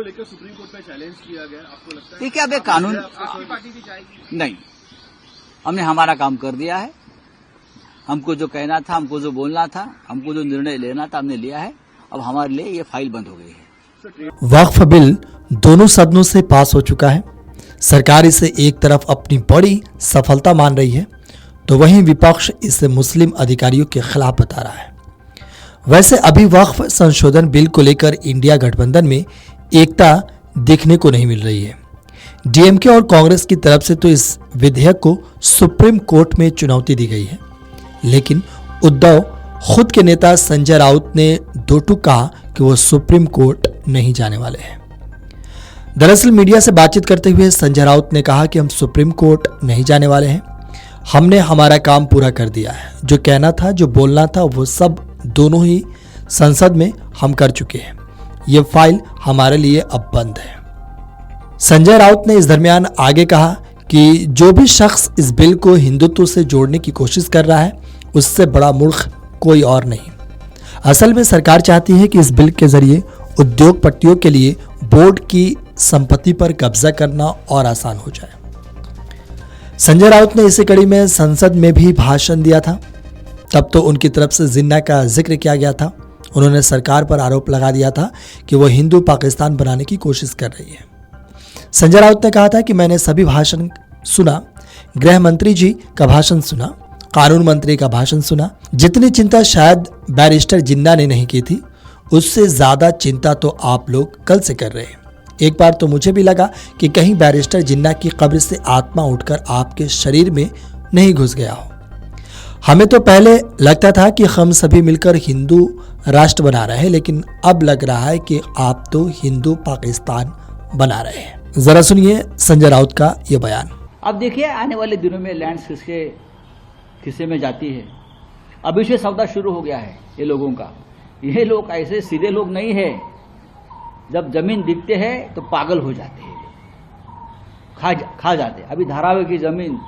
लेकर supreme court में challenge किया गया, आपको लगता है? देखिए, अब ये कानून आपकी पार्टी भी जाएगी? नहीं, हमने हमारा काम कर दिया है। हमको जो कहना था, हमको जो बोलना था, हमको जो निर्णय लेना था, हमने लिया है। अब हमारे लिए ये फाइल बंद हो गई है। वक्फ बिल दोनों सदनों से पास हो चुका है। सरकार इसे एक तरफ अपनी बड़ी सफलता मान रही है, तो वहीं विपक्ष इसे मुस्लिम अधिकारियों के खिलाफ बता रहा है। वैसे अभी वक्फ संशोधन बिल को लेकर इंडिया गठबंधन में एकता देखने को नहीं मिल रही है। डीएमके और कांग्रेस की तरफ से तो इस विधेयक को सुप्रीम कोर्ट में चुनौती दी गई है, लेकिन उद्धव खुद के नेता संजय राउत ने दो टूक कहा कि वो सुप्रीम कोर्ट नहीं जाने वाले हैं। दरअसल मीडिया से बातचीत करते हुए संजय राउत ने कहा कि हम सुप्रीम कोर्ट नहीं जाने वाले हैं। हमने हमारा काम पूरा कर दिया है। जो कहना था, जो बोलना था, वो सब दोनों ही संसद में हम कर चुके हैं। ये फाइल हमारे लिए अब बंद है। संजय राउत ने इस दरमियान आगे कहा कि जो भी शख्स इस बिल को हिंदुत्व से जोड़ने की कोशिश कर रहा है, उससे बड़ा मूर्ख कोई और नहीं। असल में सरकार चाहती है कि इस बिल के जरिए उद्योगपतियों के लिए बोर्ड की संपत्ति पर कब्जा करना और आसान हो जाए। संजय राउत ने इसी कड़ी में संसद में भी भाषण दिया था। तब तो उनकी तरफ से जिन्ना का जिक्र किया गया था। उन्होंने सरकार पर आरोप लगा दिया था कि वो हिंदू पाकिस्तान बनाने की कोशिश कर रही है। संजय राउत ने कहा था कि मैंने सभी भाषण सुना, गृह मंत्री जी का भाषण सुना, कानून मंत्री का भाषण सुना। जितनी चिंता शायद बैरिस्टर जिन्ना ने नहीं की थी, उससे ज्यादा चिंता तो आप लोग कल से कर रहे हैं। एक बार तो मुझे भी लगा कि कहीं बैरिस्टर जिन्ना की कब्र से आत्मा उठकर आपके शरीर में नहीं घुस गया हो। हमें तो पहले लगता था कि हम सभी मिलकर हिंदू राष्ट्र बना रहे हैं, लेकिन अब लग रहा है कि आप तो हिंदू पाकिस्तान बना रहे हैं। जरा सुनिए संजय राउत का ये बयान। अब देखिए, आने वाले दिनों में लैंड्स किसके खिस्से में जाती है। अभी से सौदा शुरू हो गया है ये लोगों का। ये लोग ऐसे सीधे लोग नहीं है। जब जमीन दिखते हैं तो पागल हो जाते हैं, खा जाते हैं। अभी धारावी की जमीन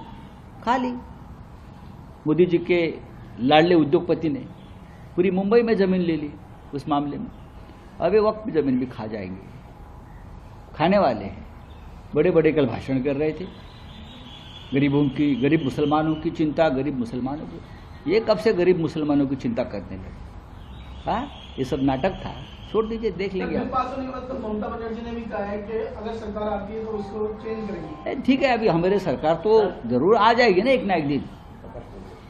खा ली मोदी जी के लाडले उद्योगपति ने, पूरी मुंबई में जमीन ले ली उस मामले में। अभी वक्त जमीन भी खा जाएंगे, खाने वाले हैं। बड़े बड़े कल भाषण कर रहे थे, गरीब मुसलमानों की चिंता, गरीब मुसलमानों की। ये कब से गरीब मुसलमानों की चिंता करने लगे? हाँ, ये सब नाटक था। छोड़ दीजिए, देख लेंगे। ममता बनर्जी ने भी कहा है कि अगर सरकार आती है तो उसको चेंज करेगी। ठीक है, अभी हमारे सरकार तो जरूर आ जाएगी ना एक ना एक दिन।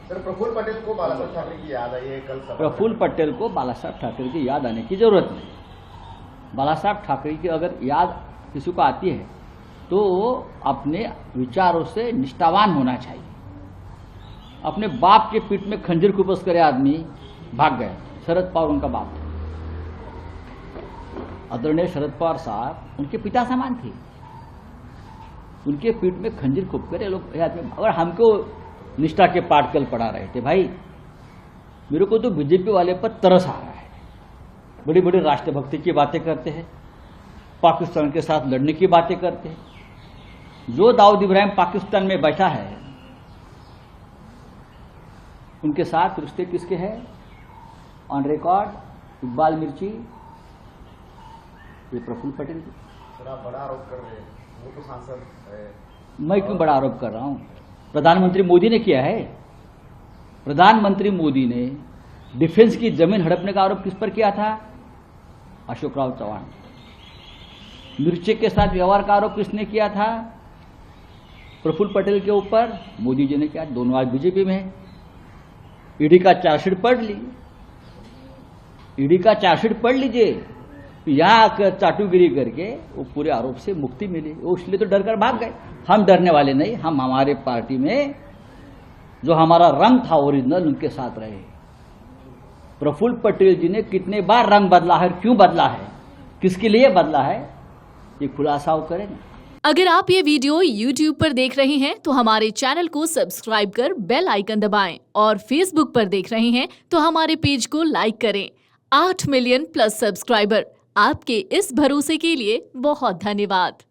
सर, प्रफुल्ल पटेल को बाला साहब ठाकरे की याद आई है कल। प्रफुल्ल पटेल को बाला साहब ठाकरे की याद आने की जरूरत नहीं। बाला साहब ठाकरे की अगर याद किसी को आती है तो अपने विचारों से निष्ठावान होना चाहिए। अपने बाप के पीठ में खंजर खुपस करे आदमी भाग गए। शरद पवार उनका बाप था। आदरणीय शरद पवार साहब उनके पिता समान थे। उनके पीठ में खंजर खूब करे लोग आदमी। अगर हमको निष्ठा के पाठ कल पढ़ा रहे थे, भाई मेरे को तो बीजेपी वाले पर तरस आ रहा है। बड़ी बड़ी राष्ट्रभक्ति की बातें करते हैं, पाकिस्तान के साथ लड़ने की बातें करते हैं। जो दाऊद इब्राहिम पाकिस्तान में बैठा है, उनके साथ रिश्ते किसके हैं? ऑन रिकॉर्ड इकबाल मिर्ची, ये प्रफुल्ल पटेल की। सर, आप बड़ा आरोप कर रहे हैं, वो तो सांसद है। मैं क्यों बड़ा आरोप कर रहा हूं? प्रधानमंत्री मोदी ने किया है। प्रधानमंत्री मोदी ने डिफेंस की जमीन हड़पने का आरोप किस पर किया था? अशोक राव चौहान। मिर्ची के साथ व्यवहार का आरोप किसने किया था? प्रफुल्ल पटेल के ऊपर मोदी जी ने किया। दोनों आज बीजेपी में है। ईडी का चार्जशीट पढ़ ली, ईडी का चार्जशीट पढ़ लीजिए। यहां आकर चाटुगिरी करके वो पूरे आरोप से मुक्ति मिली। वो इसलिए तो डर कर भाग गए। हम डरने वाले नहीं। हम हमारे पार्टी में जो हमारा रंग था ओरिजिनल, उनके साथ रहे। प्रफुल्ल पटेल जी ने कितने बार रंग बदला है, क्यों बदला है, किसके लिए बदला है, ये खुलासा वो करेंगे। अगर आप ये वीडियो YouTube पर देख रहे हैं तो हमारे चैनल को सब्सक्राइब कर बेल आइकन दबाएं, और Facebook पर देख रहे हैं तो हमारे पेज को लाइक करें। 8 मिलियन प्लस सब्सक्राइबर, आपके इस भरोसे के लिए बहुत धन्यवाद।